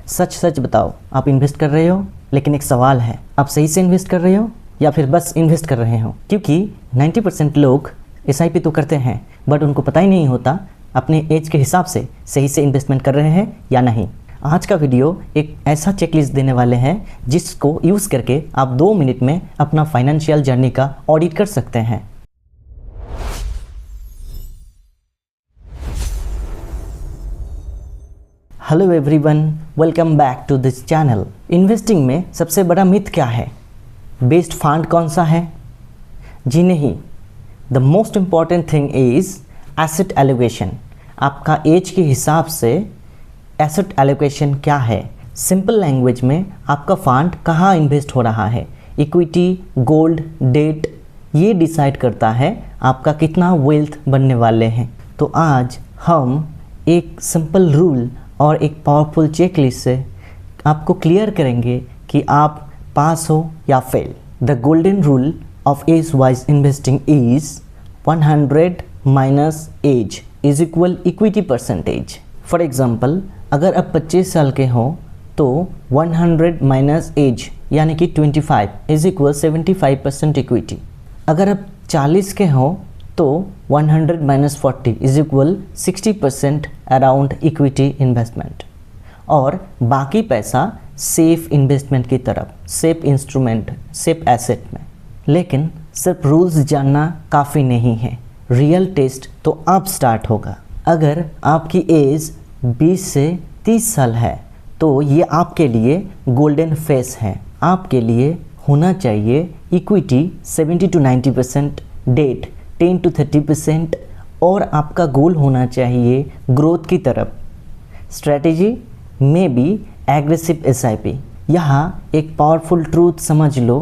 सच सच बताओ, आप इन्वेस्ट कर रहे हो? लेकिन एक सवाल है, आप सही से इन्वेस्ट कर रहे हो या फिर बस इन्वेस्ट कर रहे हो? क्योंकि 90% लोग SIP तो करते हैं बट उनको पता ही नहीं होता अपने एज के हिसाब से सही से इन्वेस्टमेंट कर रहे हैं या नहीं। आज का वीडियो एक ऐसा चेकलिस्ट देने वाले हैं जिसको यूज़ करके आप 2 मिनट में अपना फाइनेंशियल जर्नी का ऑडिट कर सकते हैं। Hello everyone, welcome back to this channel. Investing में सबसे बड़ा मिथ क्या है? बेस्ट फंड कौन सा है? जी नहीं, the most important thing is asset allocation. आपका एज के हिसाब से एसेट एलोकेशन क्या है? सिंपल लैंग्वेज में आपका फंड कहाँ इन्वेस्ट हो रहा है। इक्विटी, गोल्ड, डेट, ये डिसाइड करता है आपका कितना वेल्थ बनने वाले हैं। तो आज हम एक सिंपल रूल और एक पावरफुल चेकलिस्ट से आपको क्लियर करेंगे कि आप पास हो या fail. The golden rule of age wise investing is 100 minus age is equal equity percentage. For example, अगर आप 25 साल के हो तो 100 माइनस एज यानी कि 25 इज इक्वल 75% इक्विटी। अगर आप 40 के हो तो 100 minus 40 is equal 60% around equity investment, और बाकी पैसा सेफ इन्वेस्टमेंट की तरफ, सेफ इंस्ट्रूमेंट, सेफ एसेट में। लेकिन सिर्फ रूल्स जानना काफ़ी नहीं है, रियल टेस्ट तो अब स्टार्ट होगा। अगर आपकी एज 20 से 30 साल है तो ये आपके लिए गोल्डन फेस है। आपके लिए होना चाहिए इक्विटी 70 to 90%, डेट 10 to 30%, और आपका गोल होना चाहिए ग्रोथ की तरफ। स्ट्रेटेजी में भी एग्रेसिव SIP। यहाँ एक पावरफुल ट्रूथ समझ लो,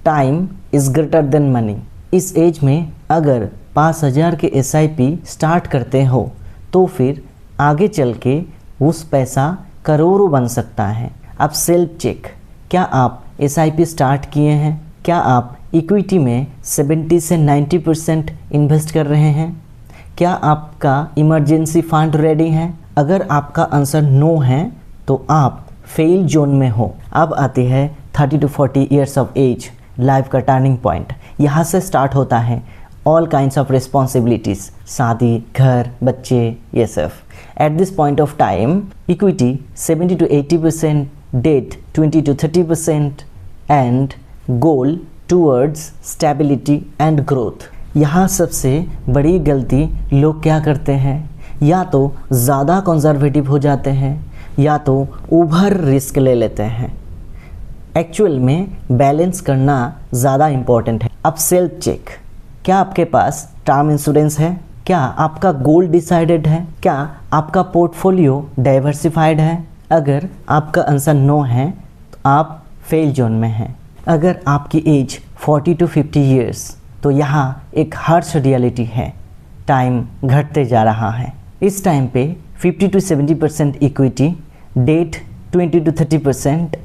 time is greater than money. इस एज में अगर 5000 के SIP स्टार्ट करते हो तो फिर आगे चल के उस पैसा करोड़ों बन सकता है। अब सेल्फ चेक, क्या आप SIP स्टार्ट किए हैं? क्या आप इक्विटी में 70 से 90% इन्वेस्ट कर रहे हैं? क्या आपका इमरजेंसी फंड रेडी है? अगर आपका आंसर नो है तो आप फेल जोन में हो। अब आती है 30 to 40 years of age, life का टर्निंग पॉइंट। यहाँ से स्टार्ट होता है ऑल काइंड्स ऑफ रिस्पॉन्सिबिलिटीज़, शादी, घर, बच्चे, ये सब। At this point of time equity 70 to 80%, debt 20 to 30% and goal towards stability and growth. यहाँ सबसे बड़ी गलती लोग क्या करते हैं, या तो ज़्यादा कंजर्वेटिव हो जाते हैं या तो ओवर रिस्क ले लेते हैं। एक्चुअल में बैलेंस करना ज़्यादा इम्पॉर्टेंट है। अब सेल्फ चेक, क्या आपके पास टर्म इंश्योरेंस है? क्या आपका गोल डिसाइडेड है? क्या आपका पोर्टफोलियो डाइवर्सिफाइड है? अगर आपका आंसर नो है तो आप फेल जोन में हैं। अगर आपकी एज 40 to 50 ईयर्स तो यहाँ एक हार्श रियलिटी है, टाइम घटते जा रहा है। इस टाइम पे 50 to 70% equity, debt 20 to 30%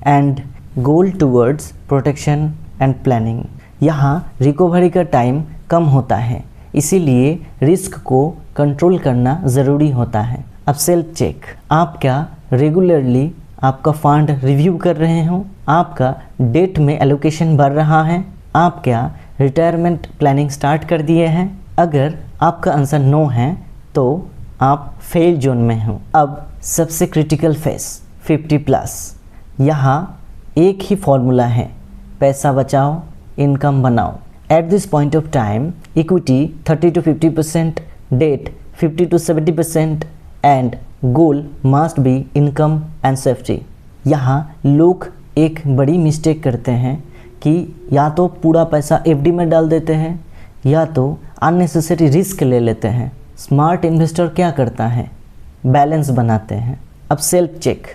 and goal towards protection and planning. यहाँ रिकवरी का टाइम कम होता है, इसीलिए रिस्क को कंट्रोल करना ज़रूरी होता है। अब सेल्फ चेक, आप क्या रेगुलरली आपका फंड रिव्यू कर रहे हो? आपका डेट में एलोकेशन बढ़ रहा है? आप क्या रिटायरमेंट प्लानिंग स्टार्ट कर दिए हैं? अगर आपका आंसर नो है तो आप फेल जोन में हो। अब सबसे क्रिटिकल फेस 50+। यहाँ एक ही फॉर्मूला है, पैसा बचाओ, इनकम बनाओ। At this point of time equity 30 to 50%, debt 50 to 70% and goal must be income and safety. यहाँ लोग एक बड़ी मिस्टेक करते हैं कि या तो पूरा पैसा FD में डाल देते हैं या तो अननेसेसरी रिस्क ले लेते हैं। स्मार्ट इन्वेस्टर क्या करता है? बैलेंस बनाते हैं। अब सेल्फ चेक,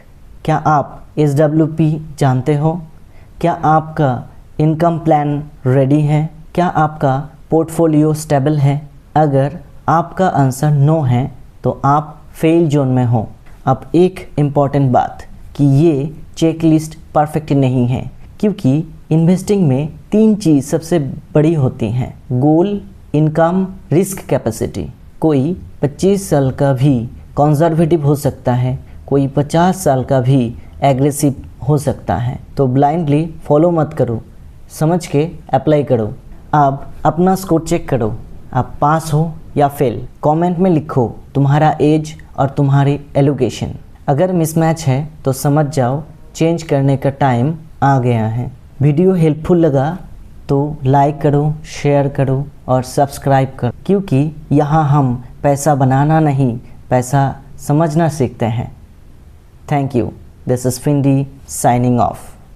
क्या आप SWP जानते हो? क्या आपका इनकम प्लान रेडी है? क्या आपका पोर्टफोलियो स्टेबल है? अगर आपका आंसर नो है तो आप फेल जोन में हो। अब एक इम्पॉर्टेंट बात कि ये चेकलिस्ट परफेक्ट नहीं है, क्योंकि इन्वेस्टिंग में 3 चीज़ सबसे बड़ी होती हैं, गोल, इनकम, रिस्क कैपेसिटी। कोई 25 साल का भी कंजर्वेटिव हो सकता है, कोई 50 साल का भी एग्रेसिव हो सकता है। तो ब्लाइंडली फॉलो मत करो, समझ के अप्लाई करो। अब अपना स्कोर चेक करो, आप पास हो या फेल। कमेंट में लिखो तुम्हारा एज और तुम्हारी एलोकेशन। अगर मिसमैच है तो समझ जाओ चेंज करने का टाइम आ गया है। वीडियो हेल्पफुल लगा तो लाइक करो, शेयर करो और सब्सक्राइब करो, क्योंकि यहाँ हम पैसा बनाना नहीं, पैसा समझना सीखते हैं। Thank you. दिस इज़ फिंडी साइनिंग ऑफ।